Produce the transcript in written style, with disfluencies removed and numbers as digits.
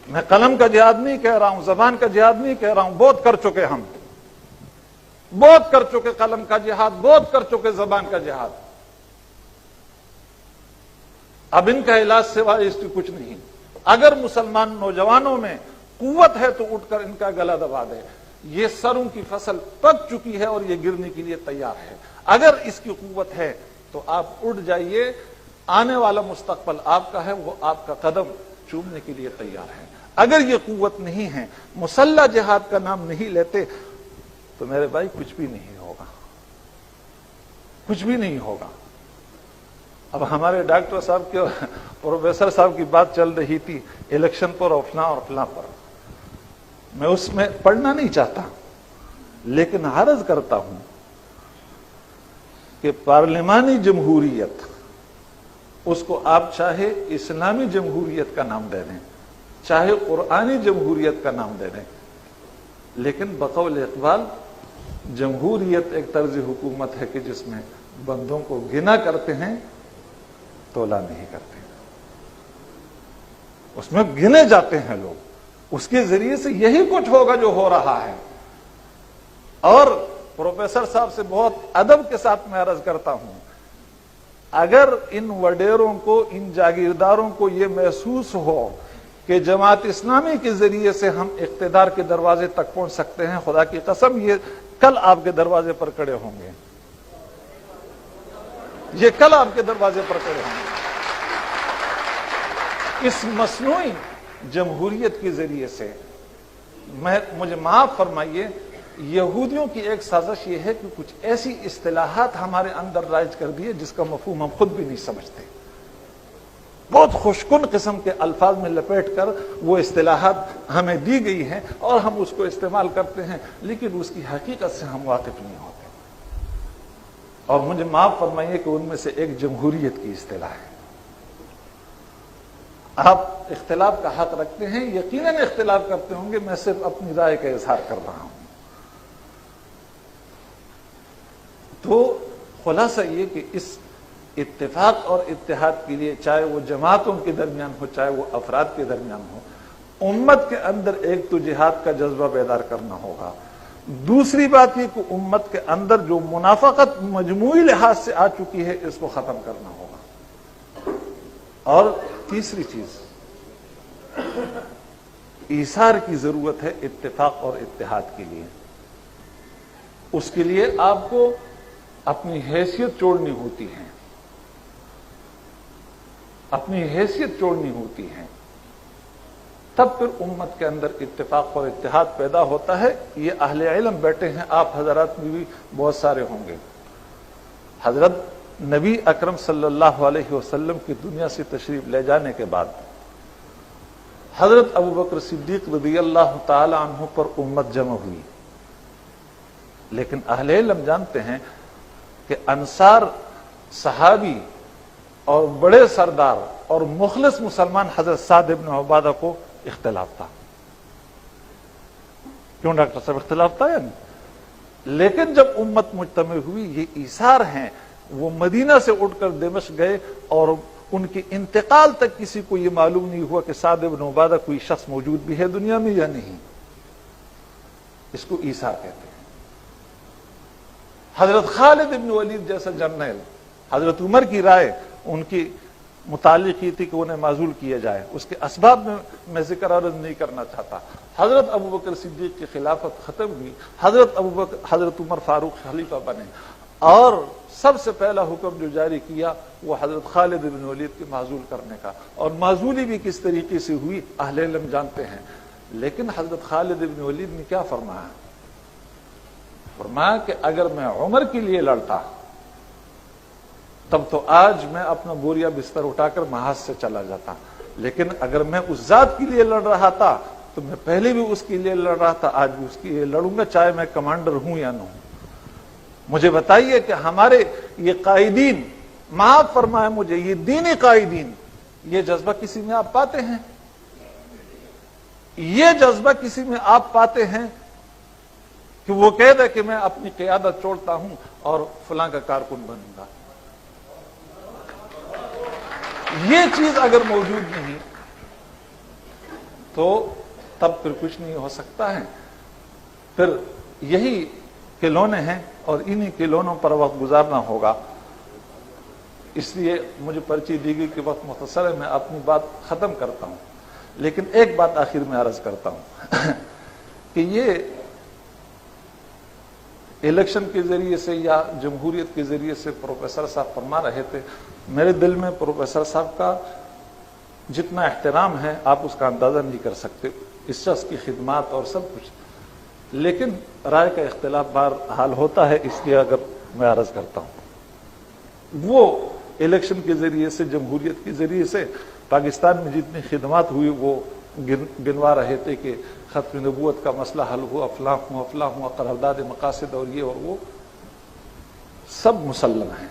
میں قلم کا جہاد نہیں کہہ رہا ہوں، زبان کا جہاد نہیں کہہ رہا ہوں، بہت کر چکے ہم، بہت کر چکے قلم کا جہاد، بہت کر چکے زبان کا جہاد. اب ان کا علاج سوائے اس کی کچھ نہیں. اگر مسلمان نوجوانوں میں قوت ہے تو اٹھ کر ان کا گلا دبا دے. یہ سروں کی فصل پک چکی ہے اور یہ گرنے کے لیے تیار ہے. اگر اس کی قوت ہے تو آپ اٹھ جائیے، آنے والا مستقبل آپ کا ہے، وہ آپ کا قدم چومنے کے لیے تیار ہے. اگر یہ قوت نہیں ہے، مسلح جہاد کا نام نہیں لیتے، تو میرے بھائی کچھ بھی نہیں ہوگا، کچھ بھی نہیں ہوگا. اب ہمارے ڈاکٹر صاحب کے پروفیسر صاحب کی بات چل رہی تھی الیکشن پر اور فلاں پر. میں اس میں پڑھنا نہیں چاہتا، لیکن عرض کرتا ہوں کہ پارلیمانی جمہوریت، اس کو آپ چاہے اسلامی جمہوریت کا نام دے دیں، چاہے قرآنی جمہوریت کا نام دے دیں، لیکن بقول اقبال جمہوریت ایک طرز حکومت ہے کہ جس میں بندوں کو گنا کرتے ہیں، تولا نہیں کرتے. اس میں گنے جاتے ہیں لوگ. اس کے ذریعے سے یہی کچھ ہوگا جو ہو رہا ہے. اور پروفیسر صاحب سے بہت ادب کے ساتھ میں عرض کرتا ہوں، اگر ان وڈیروں کو، ان جاگیرداروں کو یہ محسوس ہو کہ جماعت اسلامی کے ذریعے سے ہم اقتدار کے دروازے تک پہنچ سکتے ہیں، خدا کی قسم یہ کل آپ کے دروازے پر کھڑے ہوں گے. یہ کل آپ کے دروازے پر کھڑے ہوں گے. اس مصنوعی جمہوریت کے ذریعے سے مجھے معاف فرمائیے، یہودیوں کی ایک سازش یہ ہے کہ کچھ ایسی اصطلاحات ہمارے اندر رائج کر دیے جس کا مفہوم ہم خود بھی نہیں سمجھتے. بہت خوشکن قسم کے الفاظ میں لپیٹ کر وہ اصطلاحات ہمیں دی گئی ہیں اور ہم اس کو استعمال کرتے ہیں، لیکن اس کی حقیقت سے ہم واقف نہیں ہوتے. اور مجھے معاف فرمائیے کہ ان میں سے ایک جمہوریت کی اصطلاح ہے. آپ اختلاف کا حق رکھتے ہیں، یقیناً اختلاف کرتے ہوں گے، میں صرف اپنی رائے کا اظہار کر رہا ہوں. تو خلاصہ یہ کہ اس اتفاق اور اتحاد کے لیے، چاہے وہ جماعتوں کے درمیان ہو، چاہے وہ افراد کے درمیان ہو، امت کے اندر ایک تو جہاد کا جذبہ بیدار کرنا ہوگا. دوسری بات یہ کہ امت کے اندر جو منافقت مجموعی لحاظ سے آ چکی ہے، اس کو ختم کرنا ہوگا. اور تیسری چیز، ایثار کی ضرورت ہے اتفاق اور اتحاد کے لیے. اس کے لیے آپ کو اپنی حیثیت چھوڑنی ہوتی ہے، اپنی حیثیت چھوڑنی ہوتی ہے، تب پھر امت کے اندر اتفاق اور اتحاد پیدا ہوتا ہے. یہ اہل علم بیٹھے ہیں، آپ حضرات میں بھی بہت سارے ہوں گے. حضرت نبی اکرم صلی اللہ علیہ وسلم کی دنیا سے تشریف لے جانے کے بعد حضرت ابوبکر صدیق رضی اللہ تعالی عنہ پر امت جمع ہوئی. لیکن اہل علم جانتے ہیں کہ انصار صحابی اور بڑے سردار اور مخلص مسلمان حضرت سعد بن عبادہ کو اختلاف تھا. کیوں ڈاکٹر صاحب اختلاف تھا یا نہیں؟ لیکن جب امت مجتمع ہوئی، یہ ایثار ہیں، وہ مدینہ سے اٹھ کر دمشق گئے اور ان کے انتقال تک کسی کو یہ معلوم نہیں ہوا کہ سعد بن عبادہ کوئی شخص موجود بھی ہے دنیا میں یا نہیں. اس کو ایثار کہتے ہیں. حضرت خالد بن ولید جیسا جرنیل، حضرت عمر کی رائے ان کی متعلق یہ تھی کہ انہیں معزول کیا جائے. اس کے اسباب میں ذکر عرض نہیں کرنا چاہتا. حضرت ابوبکر صدیق کی خلافت ختم ہوئی، حضرت عمر فاروق خلیفہ بنے، اور سب سے پہلا حکم جو جاری کیا وہ حضرت خالد بن ولید کے معزول کرنے کا. اور معزولی بھی کس طریقے سے ہوئی اہل علم جانتے ہیں. لیکن حضرت خالد بن ولید نے کیا فرمایا؟ فرمایا کہ اگر میں عمر کے لیے لڑتا تب تو آج میں اپنا بوریا بستر اٹھا کر محاذ سے چلا جاتا، لیکن اگر میں اس ذات کے لیے لڑ رہا تھا تو میں پہلے بھی اس کے لیے لڑ رہا تھا، آج بھی اس کے لیے لڑوں گا، چاہے میں کمانڈر ہوں یا نہ ہوں. مجھے بتائیے کہ ہمارے یہ قائدین، معاف فرمائے مجھے، یہ دینی قائدین، یہ جذبہ کسی میں آپ پاتے ہیں؟ یہ جذبہ کسی میں آپ پاتے ہیں کہ وہ کہہ دے کہ میں اپنی قیادت چھوڑتا ہوں اور فلاں کا کارکن بنوں گا؟ یہ چیز اگر موجود نہیں تو تب پھر کچھ نہیں ہو سکتا ہے. پھر یہی کھلونے ہیں اور انہی کھلونوں پر وقت گزارنا ہوگا. اس لیے مجھے پرچی دی گئی کہ وقت مختصر ہے, میں اپنی بات ختم کرتا ہوں. لیکن ایک بات آخر میں عرض کرتا ہوں کہ یہ الیکشن کے ذریعے سے یا جمہوریت کے ذریعے سے پروفیسر صاحب فرما رہے تھے, میرے دل میں پروفیسر صاحب کا جتنا احترام ہے آپ اس کا اندازہ نہیں کر سکتے, اس شخص کی خدمات اور سب کچھ. لیکن رائے کا اختلاف بہرحال ہوتا ہے, اس لیے اگر میں عرض کرتا ہوں, وہ الیکشن کے ذریعے سے, جمہوریت کے ذریعے سے پاکستان میں جتنی خدمات ہوئی وہ گنوا رہے تھے کہ ختم نبوت کا مسئلہ حل ہوا, فلاں ہوا, قرارداد مقاصد اور یہ اور وہ سب مسلم ہیں.